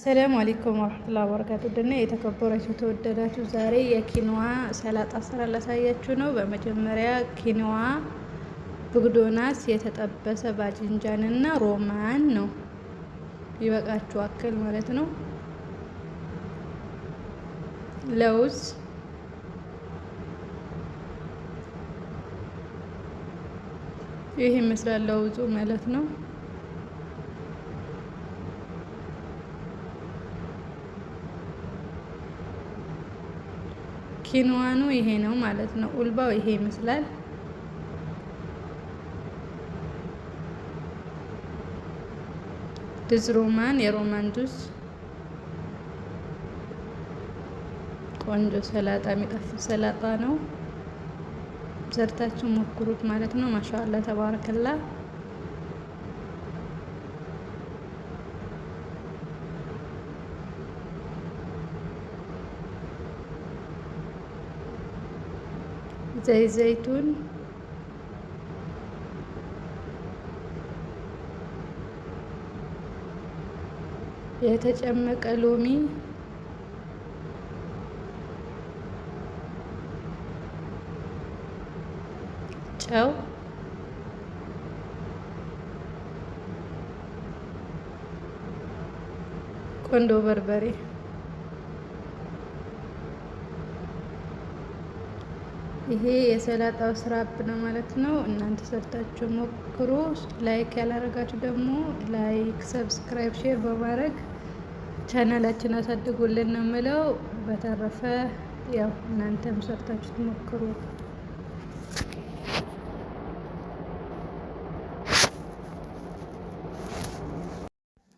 ሰላም አለይኩም ወራህመቱላሂ ወበረካቱ። ደህና የተከበራችሁ ተወደዳችሁ፣ ዛሬ የኪኖዋ ሰላጣ ስራ ላሳያችሁ ነው። በመጀመሪያ ኪኖዋ፣ ብግዶናስ፣ የተጠበሰ ባጅንጃን እና ሮማን ነው። ይበቃችሁ አክል ማለት ነው። ለውዝ፣ ይህ ይመስላል ለውዙ ማለት ነው። ኪኖዋኑ ይሄ ነው ማለት ነው። ኡልባው ይሄ ይመስላል። ድዝ ሮማን፣ የሮማን ጁስ፣ ቆንጆ ሰላጣ፣ የሚጣፍጥ ሰላጣ ነው። ሰርታችሁ ሞክሩት ማለት ነው። ማሻአላ ተባረከላ። ዘይት ዘይቱን፣ የተጨመቀ ሎሚ፣ ጨው፣ ቆንዶ በርበሬ። ይሄ የሰላጣው ስራብ ነው ማለት ነው። እናንተ ሰርታችሁ ሞክሩ። ላይክ ያላረጋችሁ ደግሞ ላይክ፣ ሰብስክራይብ፣ ሼር በማድረግ ቻናላችን አሳድጉልን ነው የምለው። በተረፈ ያው እናንተም ሰርታችሁ ሞክሩ።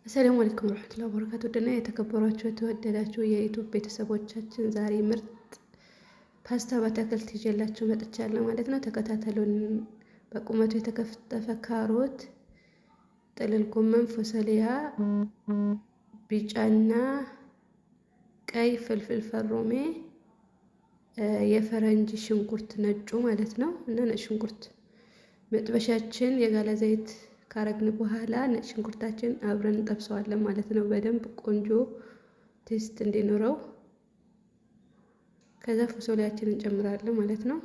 አሰላሙ አለይኩም ወራህመቱላሂ ወበረካቱ። ደህና የተከበራችሁ የተወደዳችሁ የዩቲዩብ ቤተሰቦቻችን ዛሬ ምርጥ ፓስታ በአትክልት ይዤላችሁ መጥቻለሁ ማለት ነው። ተከታተሉን። በቁመቱ የተከተፈ ካሮት፣ ጥቅል ጎመን፣ ፎሰሊያ፣ ቢጫና ቀይ ፍልፍል ፈሮሜ፣ የፈረንጅ ሽንኩርት ነጩ ማለት ነው እና ነጭ ሽንኩርት መጥበሻችን የጋለ ዘይት ካረግን በኋላ ነጭ ሽንኩርታችን አብረን እንጠብሰዋለን ማለት ነው። በደንብ ቆንጆ ቴስት እንዲኖረው። ከዛ ፎሶሊያችንን እንጨምራለን ማለት ነው።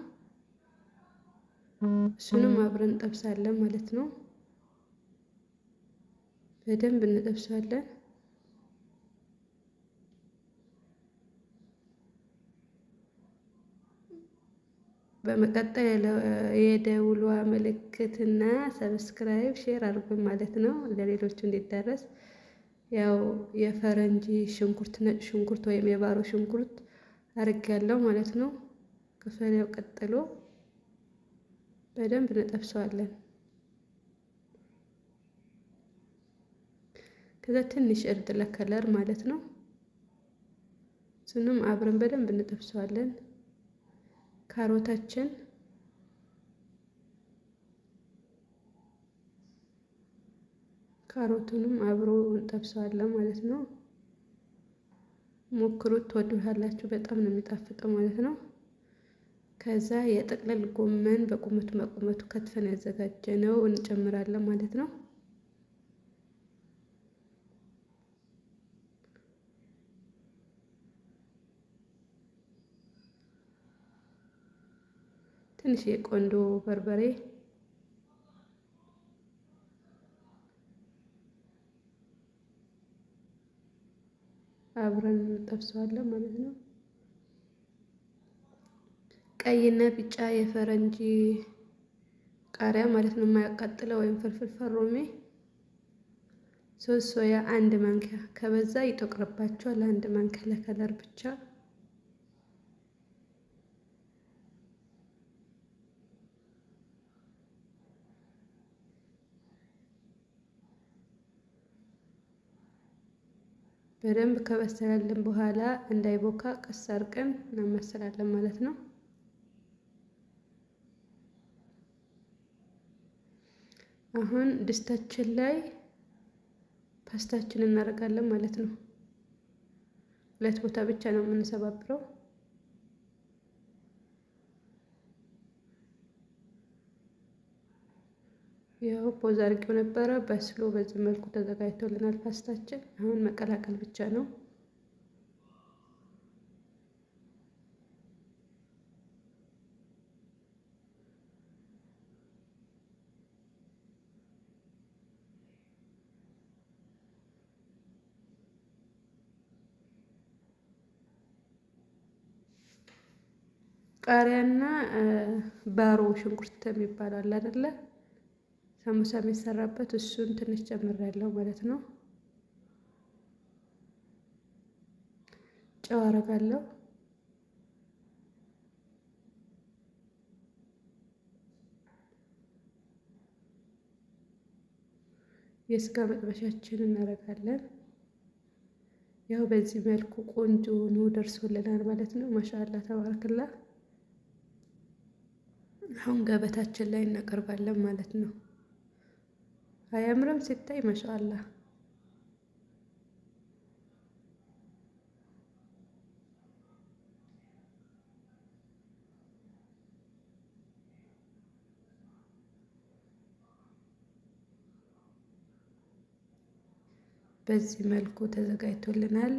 እሱንም አብረን እንጠብሳለን ማለት ነው። በደንብ እንጠብሳለን። በመቀጠል የደውሏ ምልክትና ሰብስክራይብ ሼር አድርጉን ማለት ነው፣ ለሌሎቹ እንዲደረስ። ያው የፈረንጅ ሽንኩርት ነጭ ሽንኩርት ወይም የባሮ ሽንኩርት አድርጌያለሁ ማለት ነው። ከፈሪያው ቀጥሎ በደንብ እንጠብሰዋለን። ከዛ ትንሽ እርድ ለከለር ማለት ነው። እሱንም አብረን በደንብ እንጠብሰዋለን። ካሮቱንም አብሮ እንጠብሰዋለን ማለት ነው። ሞክሩት፣ ትወዱታላችሁ። በጣም ነው የሚጣፍጠው ማለት ነው። ከዛ የጥቅልል ጎመን በቁመቱ ከትፈን ያዘጋጀነው እንጨምራለን ማለት ነው። ትንሽ የቆንዶ በርበሬ፣ አብረን እንጠብሰዋለን ማለት ነው። ቀይና ቢጫ የፈረንጅ ቃሪያ ማለት ነው፣ የማያቃጥለው ወይም ፍልፍል ፈሮሜ፣ ሶስት ሶያ አንድ ማንኪያ፣ ከበዛ ይጠቅርባቸዋል። አንድ ማንኪያ ለከለር ብቻ። በደንብ ከበሰላልን በኋላ እንዳይቦካ ቀስ አድርገን እናመሰላለን ማለት ነው። አሁን ድስታችን ላይ ፓስታችንን እናደርጋለን ማለት ነው። ሁለት ቦታ ብቻ ነው የምንሰባብረው። ያው ፖዝ አድርጌው ነበረ በስሎ በዚህ መልኩ ተዘጋጅቶልናል ፓስታችን። አሁን መቀላቀል ብቻ ነው። ቃሪያና ባሮ ሽንኩርት የሚባለው አለ አይደለ? ሳሙሳ የሚሰራበት እሱን ትንሽ ጨምሬያለሁ ማለት ነው። ጨው አረጋለሁ። የስጋ መጥበሻችንን እናደርጋለን። ያው በዚህ መልኩ ቆንጆ ነው ደርሶልናል ማለት ነው። ማሻአላ ተባረክላ። አሁን ገበታችን ላይ እናቀርባለን ማለት ነው። አያምርም ሲታይ? ማሻአላ። በዚህ መልኩ ተዘጋጅቶልናል።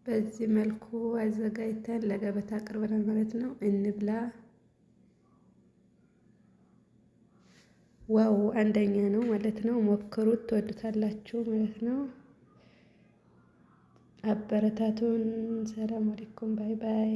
በዚህ መልኩ አዘጋጅተን ለገበታ አቅርበናል ማለት ነው። እንብላ። ዋው አንደኛ ነው ማለት ነው። ሞክሩት፣ ትወዱታላችሁ ማለት ነው። አበረታቱን። ሰላም አለይኩም። ባይ ባይ።